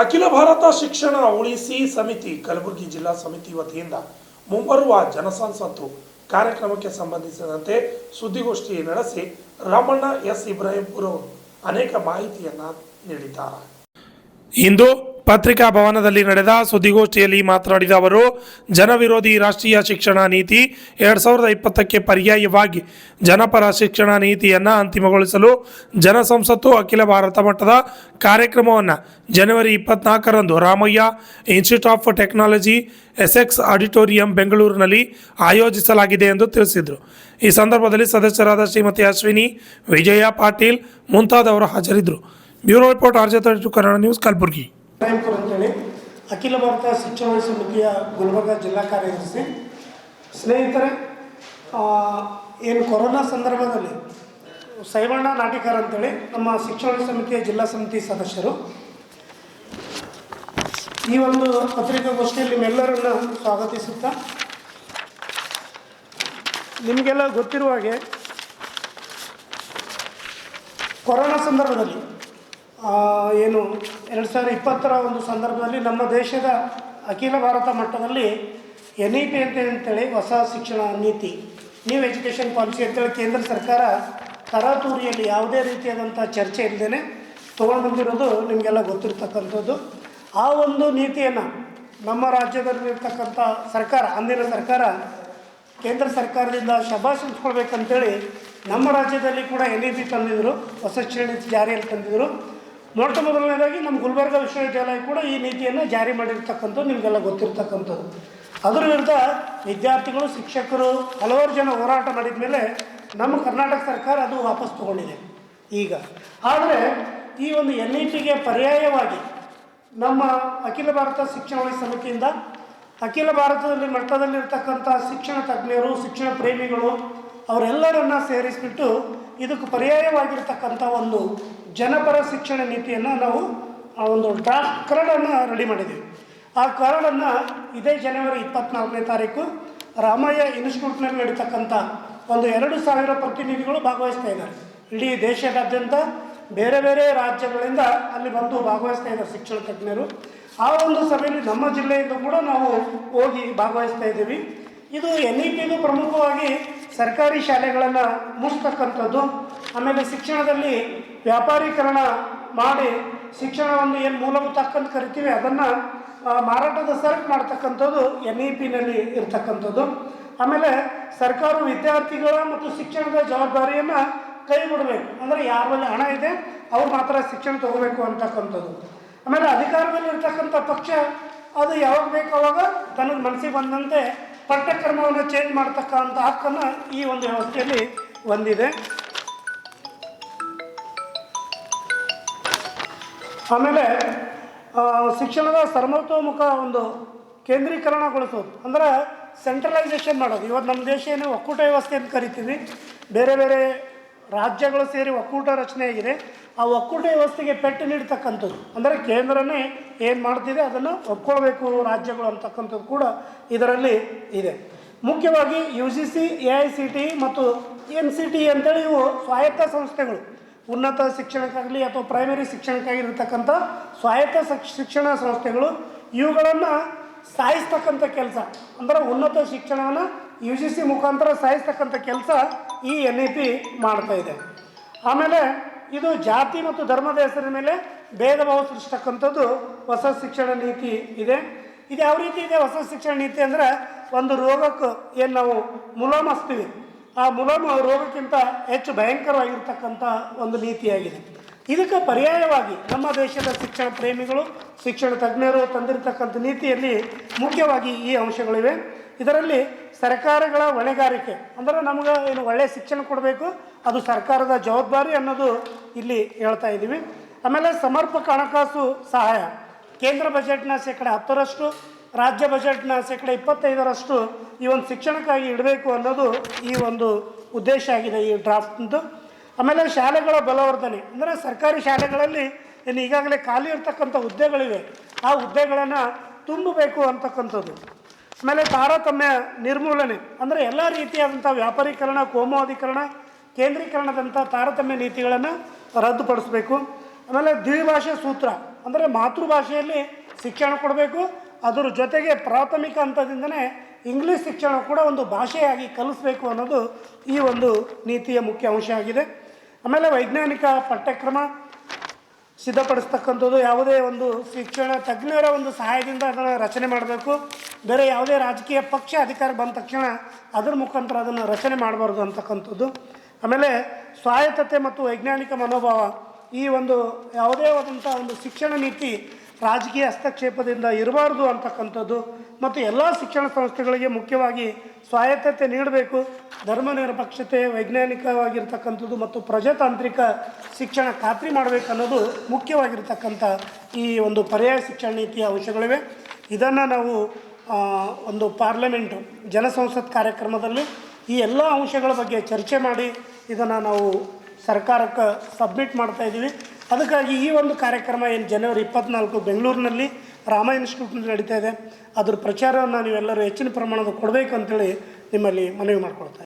ಅಖಿಲ ಭಾರತ ಶಿಕ್ಷಣ ಉಳಿಸಿ ಸಮಿತಿ ಕಲಬುರಗಿ ಜಿಲ್ಲಾ ಸಮಿತಿ ವತಿಯಿಂದ ಮುಂಬರುವ ಜನಸಂಸತ್ತು ಕಾರ್ಯಕ್ರಮಕ್ಕೆ ಸಂಬಂಧಿಸಿದಂತೆ ಸುದ್ದಿಗೋಷ್ಠಿ ನಡೆಸಿ ರಾಮಣ್ಣ ಎಸ್ ಇಬ್ರಾಹಿಂಪುರ ಅನೇಕ ಮಾಹಿತಿಯನ್ನು ನೀಡಿದ್ದಾರೆ. ಇಂದು ಪತ್ರಿಕಾ ಭವನದಲ್ಲಿ ನಡೆದ ಸುದ್ದಿಗೋಷ್ಠಿಯಲ್ಲಿ ಮಾತನಾಡಿದ ಅವರು, ಜನವಿರೋಧಿ ರಾಷ್ಟ್ರೀಯ ಶಿಕ್ಷಣ ನೀತಿ 2020ಕ್ಕೆ ಪರ್ಯಾಯವಾಗಿ ಜನಪರ ಶಿಕ್ಷಣ ನೀತಿಯನ್ನು ಅಂತಿಮಗೊಳಿಸಲು ಜನಸಂಸತ್ತು ಅಖಿಲ ಭಾರತ ಮಟ್ಟದ ಕಾರ್ಯಕ್ರಮವನ್ನು ಜನವರಿ 24ರಂದು Ramaiah Institute of Technology SX auditorium ಬೆಂಗಳೂರಿನಲ್ಲಿ ಆಯೋಜಿಸಲಾಗಿದೆ ಎಂದು ತಿಳಿಸಿದರು. ಈ ಸಂದರ್ಭದಲ್ಲಿ ಸದಸ್ಯರಾದ ಶ್ರೀಮತಿ ಅಶ್ವಿನಿ, ವಿಜಯ ಪಾಟೀಲ್ ಮುಂತಾದವರು ಹಾಜರಿದ್ದರು. Bureau report RJ32 Kannada news Kalaburagi. ಅಂತೇಳಿ ಅಖಿಲ ಭಾರತ ಶಿಕ್ಷಣ ಸಮಿತಿಯ ಗುಲ್ಬರ್ಗ ಜಿಲ್ಲಾ ಕಾರ್ಯದರ್ಶಿ. ಸ್ನೇಹಿತರೆ, ಏನು ಕೊರೋನಾ ಸಂದರ್ಭದಲ್ಲಿ ಸೈವಣ್ಣ ನಾಟಿಕರ್ ಅಂತೇಳಿ ನಮ್ಮ ಶಿಕ್ಷಣ ಸಮಿತಿಯ ಜಿಲ್ಲಾ ಸಮಿತಿ ಸದಸ್ಯರು ಈ ಒಂದು ಪತ್ರಿಕಾಗೋಷ್ಠಿಯಲ್ಲಿ ನಿಮ್ಮೆಲ್ಲರನ್ನು ಸ್ವಾಗತಿಸುತ್ತಾ, ನಿಮಗೆಲ್ಲ ಗೊತ್ತಿರುವ ಹಾಗೆ ಕೊರೋನಾ ಸಂದರ್ಭದಲ್ಲಿ ಏನು 2020ರ ಒಂದು ಸಂದರ್ಭದಲ್ಲಿ ನಮ್ಮ ದೇಶದ ಅಖಿಲ ಭಾರತ ಮಟ್ಟದಲ್ಲಿ NEP ಅಂತೇಳಿ ಹೊಸ ಶಿಕ್ಷಣ ನೀತಿ, ನ್ಯೂ ಎಜುಕೇಷನ್ ಪಾಲಿಸಿ ಅಂತೇಳಿ ಕೇಂದ್ರ ಸರ್ಕಾರ ತರಾತುರಿಯಲ್ಲಿ ಯಾವುದೇ ರೀತಿಯಾದಂಥ ಚರ್ಚೆ ಇಲ್ಲದೇ ತೊಗೊಂಡು ಬಂದಿರೋದು ನಿಮಗೆಲ್ಲ ಗೊತ್ತಿರ್ತಕ್ಕಂಥದ್ದು. ಆ ಒಂದು ನೀತಿಯನ್ನು ನಮ್ಮ ರಾಜ್ಯದಲ್ಲಿರ್ತಕ್ಕಂಥ ಸರ್ಕಾರ, ಅಂದಿನ ಸರ್ಕಾರ ಕೇಂದ್ರ ಸರ್ಕಾರದಿಂದ ಶಭಾಷ್ ಅನ್ಸ್ಕೊಳ್ಬೇಕಂತೇಳಿ ನಮ್ಮ ರಾಜ್ಯದಲ್ಲಿ ಕೂಡ NEP ತಂದಿದ್ದರು, ಹೊಸ ಶಿಕ್ಷಣ ನೀತಿ ಜಾರಿಯಲ್ಲಿ ತಂದಿದ್ದರು. ಮೊಟ್ಟ ಮೊದಲನೇದಾಗಿ ನಮ್ಮ ಗುಲ್ಬರ್ಗ ವಿಶ್ವವಿದ್ಯಾಲಯ ಕೂಡ ಈ ನೀತಿಯನ್ನು ಜಾರಿ ಮಾಡಿರ್ತಕ್ಕಂಥದ್ದು ನಿಮಗೆಲ್ಲ ಗೊತ್ತಿರ್ತಕ್ಕಂಥದ್ದು. ಅದರ ವಿರುದ್ಧ ವಿದ್ಯಾರ್ಥಿಗಳು, ಶಿಕ್ಷಕರು ಹಲವಾರು ಜನ ಹೋರಾಟ ಮಾಡಿದ ಮೇಲೆ ನಮ್ಮ ಕರ್ನಾಟಕ ಸರ್ಕಾರ ಅದು ವಾಪಸ್ ತಗೊಂಡಿದೆ ಈಗ. ಆದರೆ ಈ ಒಂದು NEPಗೆ ಪರ್ಯಾಯವಾಗಿ ನಮ್ಮ ಅಖಿಲ ಭಾರತ ಶಿಕ್ಷಣ ಸಮಿತಿಯಿಂದ ಅಖಿಲ ಭಾರತದಲ್ಲಿ ಮಟ್ಟದಲ್ಲಿರ್ತಕ್ಕಂಥ ಶಿಕ್ಷಣ ತಜ್ಞರು, ಶಿಕ್ಷಣ ಪ್ರೇಮಿಗಳು ಅವರೆಲ್ಲರನ್ನ ಸೇರಿಸಿಬಿಟ್ಟು ಇದಕ್ಕೆ ಪರ್ಯಾಯವಾಗಿರ್ತಕ್ಕಂಥ ಒಂದು ಜನಪರ ಶಿಕ್ಷಣ ನೀತಿಯನ್ನು ನಾವು ಒಂದು ಡ್ರಾಫ್ಟ್ ಕರಡನ್ನು ರೆಡಿ ಮಾಡಿದ್ದೀವಿ. ಆ ಕರಡನ್ನು ಇದೇ ಜನವರಿ 24ನೇ ತಾರೀಕು ರಾಮಯ್ಯ ಇನ್ಸ್ಟಿಟ್ಯೂಟ್ನಲ್ಲಿ ನಡೀತಕ್ಕಂಥ ಒಂದು 2,000 ಪ್ರತಿನಿಧಿಗಳು ಭಾಗವಹಿಸ್ತಾ ಇದ್ದಾರೆ. ಇಡೀ ದೇಶದಾದ್ಯಂತ ಬೇರೆ ಬೇರೆ ರಾಜ್ಯಗಳಿಂದ ಅಲ್ಲಿ ಬಂದು ಭಾಗವಹಿಸ್ತಾ ಇದ್ದಾರೆ ಶಿಕ್ಷಣ ತಜ್ಞರು. ಆ ಒಂದು ಸಭೆಯಲ್ಲಿ ನಮ್ಮ ಜಿಲ್ಲೆಯಿಂದ ಕೂಡ ನಾವು ಹೋಗಿ ಭಾಗವಹಿಸ್ತಾ ಇದ್ದೀವಿ. ಇದು NEPದು ಪ್ರಮುಖವಾಗಿ ಸರ್ಕಾರಿ ಶಾಲೆಗಳನ್ನು ಮುಗಿಸ್ತಕ್ಕಂಥದ್ದು, ಆಮೇಲೆ ಶಿಕ್ಷಣದಲ್ಲಿ ವ್ಯಾಪಾರೀಕರಣ ಮಾಡಿ ಶಿಕ್ಷಣವನ್ನು ಏನು ಮೂಲಭೂತ ಹಕ್ಕಂತ ಕರಿತೀವಿ ಅದನ್ನು ಮಾರಾಟದ ಸರಕು ಮಾಡ್ತಕ್ಕಂಥದ್ದು NEPನಲ್ಲಿ ಇರ್ತಕ್ಕಂಥದ್ದು. ಆಮೇಲೆ ಸರ್ಕಾರವು ವಿದ್ಯಾರ್ಥಿಗಳ ಮತ್ತು ಶಿಕ್ಷಣದ ಜವಾಬ್ದಾರಿಯನ್ನು ಕೈ ಬಿಡಬೇಕು, ಅಂದರೆ ಯಾರ ಮೇಲೆ ಹಣ ಇದೆ ಅವ್ರು ಮಾತ್ರ ಶಿಕ್ಷಣ ತಗೋಬೇಕು ಅಂತಕ್ಕಂಥದ್ದು. ಆಮೇಲೆ ಅಧಿಕಾರದಲ್ಲಿ ಇರ್ತಕ್ಕಂಥ ಪಕ್ಷ ಅದು ಯಾವಾಗ ಬೇಕು ಅವಾಗ ತನಗೆ ಮನಸ್ಸಿಗೆ ಬಂದಂತೆ ಪಠ್ಯಕ್ರಮವನ್ನು ಚೇಂಜ್ ಮಾಡ್ತಕ್ಕಂಥ ಹಕ್ಕನ್ನು ಈ ಒಂದು ವ್ಯವಸ್ಥೆಯಲ್ಲಿ ಹೊಂದಿದೆ. ಆಮೇಲೆ ಶಿಕ್ಷಣದ ಸರ್ವತೋಮುಖ ಒಂದು ಕೇಂದ್ರೀಕರಣಗೊಳಿಸೋದು, ಅಂದರೆ ಸೆಂಟ್ರಲೈಸೇಷನ್ ಮಾಡೋದು. ಇವತ್ತು ನಮ್ಮ ದೇಶ ಏನು ಒಕ್ಕೂಟ ವ್ಯವಸ್ಥೆ ಅಂತ ಕರಿತೀವಿ, ಬೇರೆ ಬೇರೆ ರಾಜ್ಯಗಳು ಸೇರಿ ಒಕ್ಕೂಟ ರಚನೆ ಆಗಿದೆ. ಆ ಒಕ್ಕೂಟ ವ್ಯವಸ್ಥೆಗೆ ಪೆಟ್ಟು ನೀಡ್ತಕ್ಕಂಥದ್ದು, ಅಂದರೆ ಕೇಂದ್ರನೇ ಏನು ಮಾಡ್ತಿದೆ ಅದನ್ನು ಒಪ್ಕೊಳ್ಬೇಕು ರಾಜ್ಯಗಳು ಅಂತಕ್ಕಂಥದ್ದು ಕೂಡ ಇದರಲ್ಲಿ ಇದೆ. ಮುಖ್ಯವಾಗಿ UGC, AICTE ಮತ್ತು NCTE ಅಂತೇಳಿ ಇವು ಸ್ವಾಯತ್ತ ಸಂಸ್ಥೆಗಳು, ಉನ್ನತ ಶಿಕ್ಷಣಕ್ಕಾಗಲಿ ಅಥವಾ ಪ್ರೈಮರಿ ಶಿಕ್ಷಣಕ್ಕಾಗಿರ್ತಕ್ಕಂಥ ಸ್ವಾಯತ್ತ ಶಿಕ್ಷಣ ಸಂಸ್ಥೆಗಳು. ಇವುಗಳನ್ನು ಸಾಯಿಸ್ತಕ್ಕಂಥ ಕೆಲಸ, ಅಂದರೆ ಉನ್ನತ ಶಿಕ್ಷಣವನ್ನು UGC ಮುಖಾಂತರ ಸಾಯಿಸ್ತಕ್ಕಂಥ ಕೆಲಸ ಈ NEP ಮಾಡ್ತಾ ಇದೆ. ಆಮೇಲೆ ಇದು ಜಾತಿ ಮತ್ತು ಧರ್ಮದ ಹೆಸರಿನ ಮೇಲೆ ಭೇದ ಭಾವ ಸೃಷ್ಟಿಸ್ತಕ್ಕಂಥದ್ದು ಹೊಸ ಶಿಕ್ಷಣ ನೀತಿ ಇದೆ. ಇದು ಯಾವ ರೀತಿ ಇದೆ ಹೊಸ ಶಿಕ್ಷಣ ನೀತಿ ಅಂದರೆ, ಒಂದು ರೋಗಕ್ಕೆ ಏನು ನಾವು ಮುಲಾಮ್ ಹಚ್ತೀವಿ, ಆ ಮುಲಾಮ್ ರೋಗಕ್ಕಿಂತ ಹೆಚ್ಚು ಭಯಂಕರವಾಗಿರ್ತಕ್ಕಂಥ ಒಂದು ನೀತಿಯಾಗಿದೆ. ಇದಕ್ಕೆ ಪರ್ಯಾಯವಾಗಿ ನಮ್ಮ ದೇಶದ ಶಿಕ್ಷಣ ಪ್ರೇಮಿಗಳು, ಶಿಕ್ಷಣ ತಜ್ಞರು ತಂದಿರತಕ್ಕಂಥ ನೀತಿಯಲ್ಲಿ ಮುಖ್ಯವಾಗಿ ಈ ಅಂಶಗಳಿವೆ. ಇದರಲ್ಲಿ ಸರ್ಕಾರಗಳ ಹೊಣೆಗಾರಿಕೆ, ಅಂದರೆ ನಮಗೆ ಏನು ಒಳ್ಳೆಯ ಶಿಕ್ಷಣ ಕೊಡಬೇಕು ಅದು ಸರ್ಕಾರದ ಜವಾಬ್ದಾರಿ ಅನ್ನೋದು ಇಲ್ಲಿ ಹೇಳ್ತಾ ಇದ್ದೀವಿ. ಆಮೇಲೆ ಸಮರ್ಪಕ ಹಣಕಾಸು ಸಹಾಯ, ಕೇಂದ್ರ ಬಜೆಟ್ನ 10%, ರಾಜ್ಯ ಬಜೆಟ್ನ 25% ಈ ಒಂದು ಶಿಕ್ಷಣಕ್ಕಾಗಿ ಇಡಬೇಕು ಅನ್ನೋದು ಈ ಒಂದು ಉದ್ದೇಶ ಆಗಿದೆ ಈ ಡ್ರಾಫ್ಟ್ದು. ಆಮೇಲೆ ಶಾಲೆಗಳ ಬಲವರ್ಧನೆ, ಅಂದರೆ ಸರ್ಕಾರಿ ಶಾಲೆಗಳಲ್ಲಿ ಏನು ಈಗಾಗಲೇ ಖಾಲಿ ಇರ್ತಕ್ಕಂಥ ಹುದ್ದೆಗಳಿವೆ, ಆ ಹುದ್ದೆಗಳನ್ನು ತುಂಬಬೇಕು ಅಂತಕ್ಕಂಥದ್ದು. ಆಮೇಲೆ ತಾರತಮ್ಯ ನಿರ್ಮೂಲನೆ, ಅಂದರೆ ಎಲ್ಲ ರೀತಿಯಾದಂಥ ವ್ಯಾಪಾರೀಕರಣ, ಕೋಮುವಾದೀಕರಣ, ಕೇಂದ್ರೀಕರಣದಂಥ ತಾರತಮ್ಯ ನೀತಿಗಳನ್ನು ರದ್ದುಪಡಿಸಬೇಕು. ಆಮೇಲೆ ದ್ವಿಭಾಷೆ ಸೂತ್ರ, ಅಂದರೆ ಮಾತೃಭಾಷೆಯಲ್ಲಿ ಶಿಕ್ಷಣ ಕೊಡಬೇಕು. ಅದರ ಜೊತೆಗೆ ಪ್ರಾಥಮಿಕ ಹಂತದಿಂದನೇ ಇಂಗ್ಲೀಷ್ ಶಿಕ್ಷಣ ಕೂಡ ಒಂದು ಭಾಷೆಯಾಗಿ ಕಲಿಸ್ಬೇಕು ಅನ್ನೋದು ಈ ಒಂದು ನೀತಿಯ ಮುಖ್ಯ ಅಂಶ ಆಗಿದೆ. ಆಮೇಲೆ ವೈಜ್ಞಾನಿಕ ಪಠ್ಯಕ್ರಮ ಸಿದ್ಧಪಡಿಸ್ತಕ್ಕಂಥದ್ದು, ಯಾವುದೇ ಒಂದು ಶಿಕ್ಷಣ ತಜ್ಞರ ಒಂದು ಸಹಾಯದಿಂದ ಅದನ್ನು ರಚನೆ ಮಾಡಬೇಕು. ಬೇರೆ ಯಾವುದೇ ರಾಜಕೀಯ ಪಕ್ಷ ಅಧಿಕಾರ ಬಂದ ತಕ್ಷಣ ಅದರ ಮುಖಾಂತರ ಅದನ್ನು ರಚನೆ ಮಾಡಬಾರ್ದು ಅಂತಕ್ಕಂಥದ್ದು. ಆಮೇಲೆ ಸ್ವಾಯತ್ತತೆ ಮತ್ತು ವೈಜ್ಞಾನಿಕ ಮನೋಭಾವ, ಈ ಒಂದು ಯಾವುದೇ ಆದಂಥ ಒಂದು ಶಿಕ್ಷಣ ನೀತಿ ರಾಜಕೀಯ ಹಸ್ತಕ್ಷೇಪದಿಂದ ಇರಬಾರ್ದು ಅಂತಕ್ಕಂಥದ್ದು. ಮತ್ತು ಎಲ್ಲ ಶಿಕ್ಷಣ ಸಂಸ್ಥೆಗಳಿಗೆ ಮುಖ್ಯವಾಗಿ ಸ್ವಾಯತ್ತತೆ ನೀಡಬೇಕು. ಧರ್ಮ ನಿರಪೇಕ್ಷತೆ, ವೈಜ್ಞಾನಿಕವಾಗಿರ್ತಕ್ಕಂಥದ್ದು ಮತ್ತು ಪ್ರಜಾತಾಂತ್ರಿಕ ಶಿಕ್ಷಣ ಖಾತ್ರಿ ಮಾಡಬೇಕು ಅನ್ನೋದು ಮುಖ್ಯವಾಗಿರ್ತಕ್ಕಂಥ ಈ ಒಂದು ಪರ್ಯಾಯ ಶಿಕ್ಷಣ ನೀತಿಯ ಅಂಶಗಳಿವೆ. ಇದನ್ನು ನಾವು ಒಂದು ಪಾರ್ಲಿಮೆಂಟು ಜನಸಂಸತ್ ಕಾರ್ಯಕ್ರಮದಲ್ಲಿ ಈ ಎಲ್ಲ ಅಂಶಗಳ ಬಗ್ಗೆ ಚರ್ಚೆ ಮಾಡಿ ಇದನ್ನು ನಾವು ಸರ್ಕಾರಕ್ಕೆ ಸಬ್ಮಿಟ್ ಮಾಡ್ತಾಯಿದ್ದೀವಿ. ಅದಕ್ಕಾಗಿ ಈ ಒಂದು ಕಾರ್ಯಕ್ರಮ ಏನು ಜನವರಿ 24 ಬೆಂಗಳೂರಿನಲ್ಲಿ ರಾಮ ಇನ್ಸ್ಟಿಟ್ಯೂಟ್ನಲ್ಲಿ ನಡೀತಾ ಇದೆ, ಅದ್ರ ಪ್ರಚಾರವನ್ನು ನೀವೆಲ್ಲರೂ ಹೆಚ್ಚಿನ ಪ್ರಮಾಣದ ಕೊಡಬೇಕು ಅಂತೇಳಿ ನಿಮ್ಮಲ್ಲಿ ಮನವಿ ಮಾಡ್ಕೊಳ್ತಾ